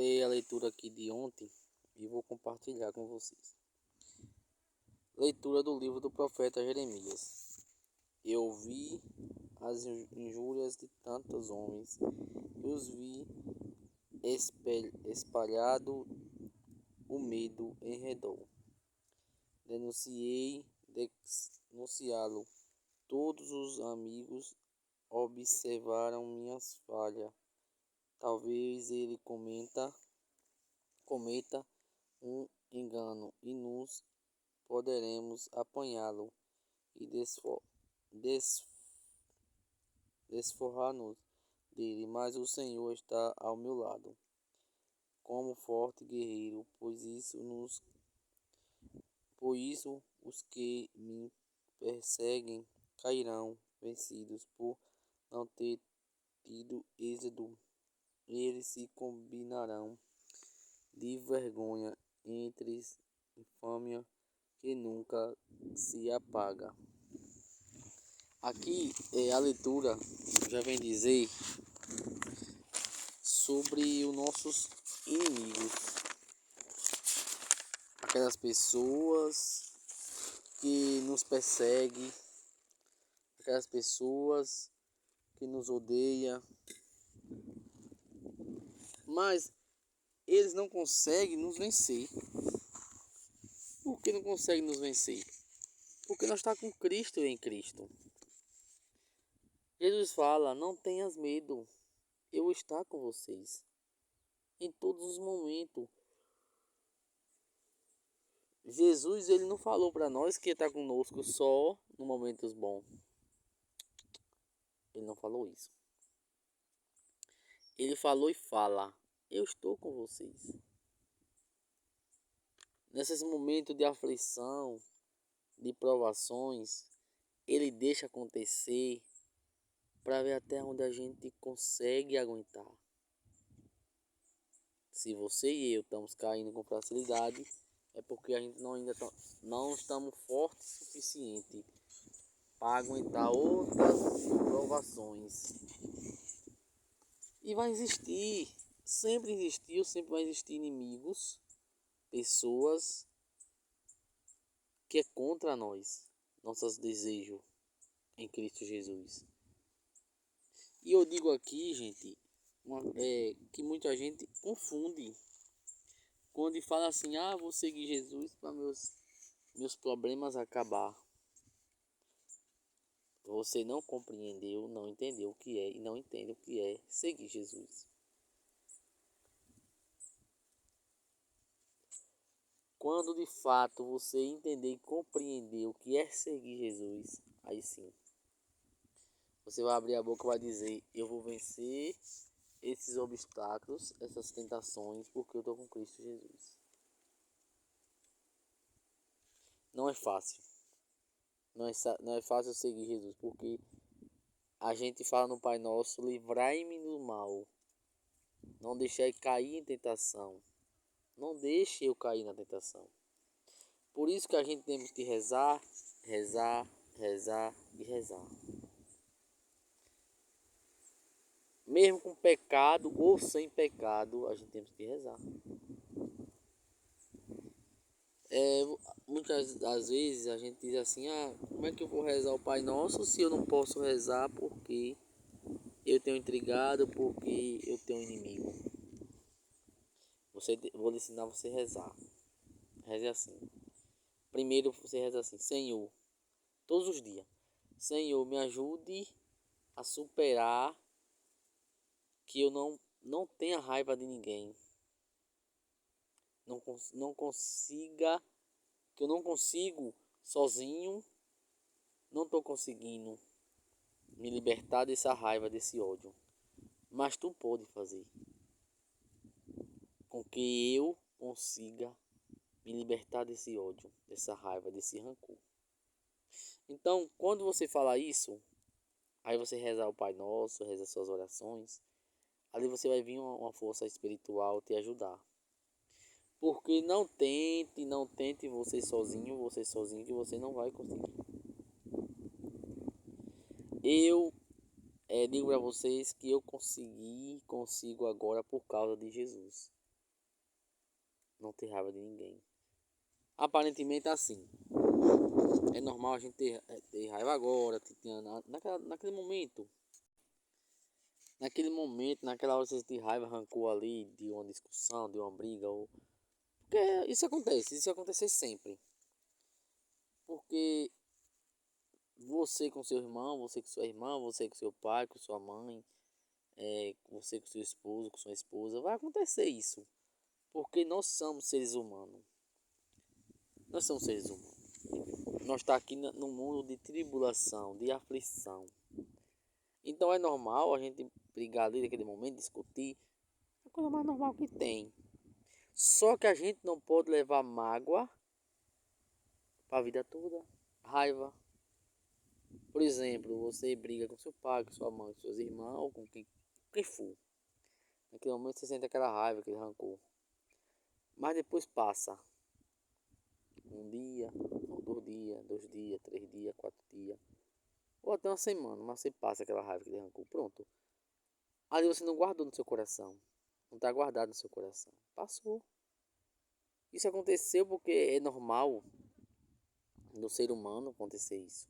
ler a leitura aqui de ontem e vou compartilhar com vocês. Leitura do livro do profeta Jeremias. Eu vi as injúrias de tantos homens e os vi espalhado o medo em redor. Denunciá-lo. Todos os amigos observaram minhas falhas. Talvez ele cometa um engano e nos poderemos apanhá-lo e desforrar-nos dele, mas o Senhor está ao meu lado, como forte guerreiro, por isso os que me perseguem cairão vencidos por não ter tido êxito. Eles se combinarão de vergonha entre infâmia que nunca se apaga. Aqui a leitura já vem dizer sobre os nossos inimigos, aquelas pessoas que nos perseguem, aquelas pessoas que nos odeiam, mas eles não conseguem nos vencer. Por que não conseguem nos vencer? Porque nós estamos com Cristo em Cristo. Jesus fala: não tenhas medo, eu estou com vocês em todos os momentos. Jesus, ele não falou para nós que está conosco só nos momentos bons. Ele não falou isso. Ele falou e fala: eu estou com vocês. Nesses momentos de aflição, de provações, ele deixa acontecer para ver até onde a gente consegue aguentar. Se você e eu estamos caindo com facilidade, é porque a gente não estamos fortes o suficiente para aguentar outras provações. E vai existir, sempre existiu, sempre vai existir inimigos, pessoas que é contra nós, nossos desejos em Cristo Jesus. E eu digo aqui, gente, que muita gente confunde quando fala assim: vou seguir Jesus para meus problemas acabar. Você não compreendeu, não entendeu o que é e não entende o que é seguir Jesus. Quando de fato você entender e compreender o que é seguir Jesus, aí sim, você vai abrir a boca e vai dizer: eu vou vencer esses obstáculos, essas tentações, porque eu estou com Cristo Jesus. Não é fácil. Não é fácil seguir Jesus, porque a gente fala no Pai Nosso: livrai-me do mal. Não deixai cair em tentação. Não deixe eu cair na tentação. Por isso que a gente temos que rezar, rezar, rezar e rezar. Mesmo com pecado ou sem pecado, a gente tem que rezar. Muitas das vezes a gente diz assim: como é que eu vou rezar o Pai Nosso se eu não posso rezar porque eu tenho intrigado, porque eu tenho inimigo? Vou lhe ensinar você a rezar. Reze assim. Primeiro você reza assim: Senhor, todos os dias, Senhor, me ajude a superar que eu não tenha raiva de ninguém. Não consiga, que eu não consigo sozinho, não estou conseguindo me libertar dessa raiva, desse ódio. Mas tu pode fazer com que eu consiga me libertar desse ódio, dessa raiva, desse rancor. Então, quando você falar isso, aí você rezar o Pai Nosso, rezar suas orações, ali você vai vir uma força espiritual te ajudar. Porque não tente você sozinho, que você não vai conseguir. Eu digo para vocês que eu consigo agora por causa de Jesus. não ter raiva de ninguém. Aparentemente é assim. É normal a gente ter raiva agora, naquele momento. Naquele momento, naquela hora você sente raiva, rancor ali de uma discussão, de uma briga. Porque isso acontece sempre. Porque você com seu irmão, você com sua irmã, você com seu pai, com sua mãe, você com seu esposo, com sua esposa, vai acontecer isso. Porque nós somos seres humanos. Nós somos seres humanos. Nós estamos aqui no mundo de tribulação, de aflição. Então é normal a gente brigar ali naquele momento, discutir. É a coisa mais normal que tem. Só que a gente não pode levar mágoa para a vida toda. Raiva. Por exemplo, você briga com seu pai, com sua mãe, com seus irmãos, com quem for. Naquele momento você sente aquela raiva, aquele rancor. Mas depois passa. Um dia, ou 2 dias, 2 dias, 3 dias, 4 dias. Ou até uma semana, mas você passa aquela raiva, aquele rancor. Pronto. Ali você não guardou no seu coração. Não está guardado no seu coração. Passou. Isso aconteceu porque é normal no ser humano acontecer isso.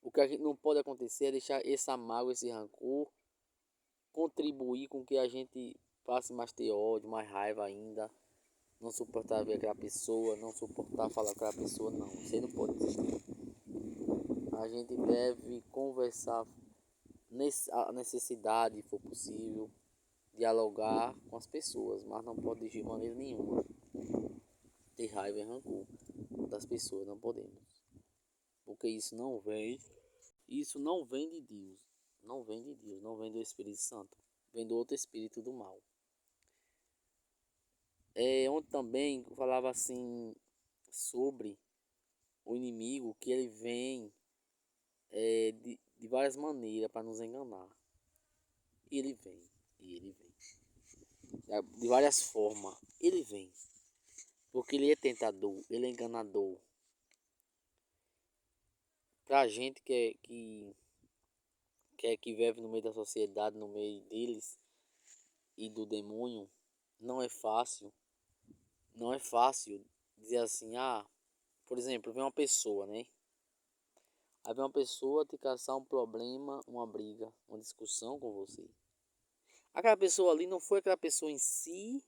O que a gente não pode acontecer é deixar essa mágoa, esse rancor contribuir com que a gente passe mais ter ódio, mais raiva ainda, não suportar ver aquela pessoa, não suportar falar com aquela pessoa, não. Você não pode existir. A gente deve conversar a necessidade, se for possível, dialogar com as pessoas, mas não pode de maneira nenhuma ter raiva e rancor das pessoas, não podemos. Porque isso não vem de Deus, não vem de Deus, não vem do Espírito Santo, vem do outro espírito do mal. Onde também falava assim sobre o inimigo, que ele vem de várias maneiras para nos enganar. E ele vem, e ele vem. De várias formas, ele vem. Porque ele é tentador, ele é enganador. Pra gente que vive no meio da sociedade, no meio deles e do demônio, não é fácil. Não é fácil dizer assim, por exemplo, vem uma pessoa, né? Aí vem uma pessoa te causar um problema, uma briga, uma discussão com você. Aquela pessoa ali não foi aquela pessoa em si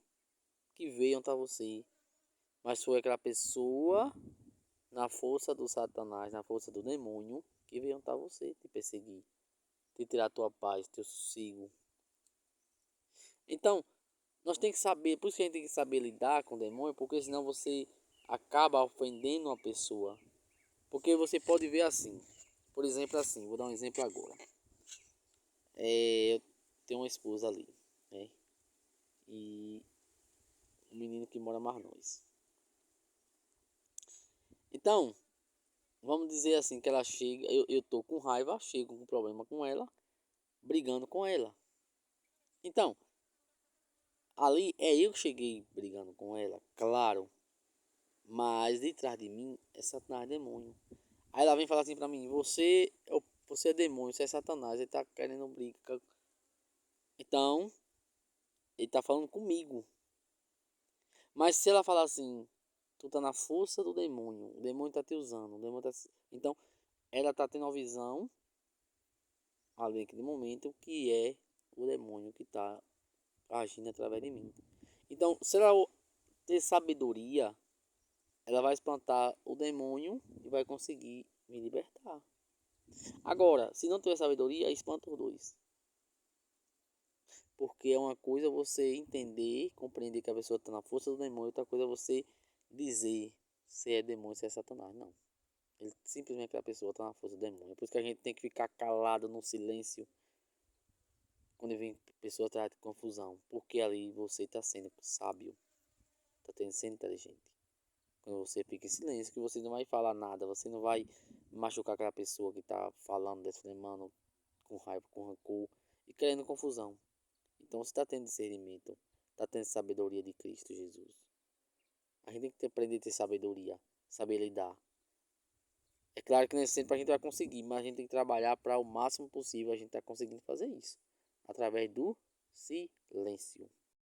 que veio onde você, mas foi aquela pessoa na força do Satanás, na força do demônio, que veio onde você, te perseguir, te tirar tua paz, teu sossego. Então, nós temos que saber, por isso que a gente tem que saber lidar com o demônio, porque senão você acaba ofendendo uma pessoa. Porque você pode ver assim, por exemplo assim, vou dar um exemplo agora. Eu tenho uma esposa ali, né? E um menino que mora mais nós. Então, vamos dizer assim, que ela chega, eu tô com raiva, chego com problema com ela, brigando com ela. Então, ali é eu que cheguei brigando com ela, claro. Mas de trás de mim é Satanás demônio. Aí ela vem falar assim pra mim, você é demônio, você é Satanás, ele tá querendo brigar. Então, ele tá falando comigo. Mas se ela falar assim, tu tá na força do demônio, o demônio tá te usando, o demônio tá... Então, ela tá tendo uma visão ali naquele momento que é o demônio que tá agindo através de mim. Então, se ela ter sabedoria, ela vai espantar o demônio e vai conseguir me libertar. Agora, se não tiver sabedoria, espanta os dois. Porque é uma coisa você entender, compreender que a pessoa está na força do demônio, outra coisa é você dizer se é demônio, se é Satanás. Não. Ele simplesmente aquela pessoa está na força do demônio. Por isso que a gente tem que ficar calado no silêncio quando vem pessoa atrás de confusão. Porque ali você está sendo sábio, está sendo inteligente. Quando você fica em silêncio, que você não vai falar nada, você não vai machucar aquela pessoa que está falando, defendendo com raiva, com rancor e querendo confusão. Então você está tendo discernimento, está tendo sabedoria de Cristo Jesus. A gente tem que aprender a ter sabedoria, saber lidar. É claro que nem sempre a gente vai conseguir, mas a gente tem que trabalhar para o máximo possível a gente estar conseguindo fazer isso. Através do silêncio.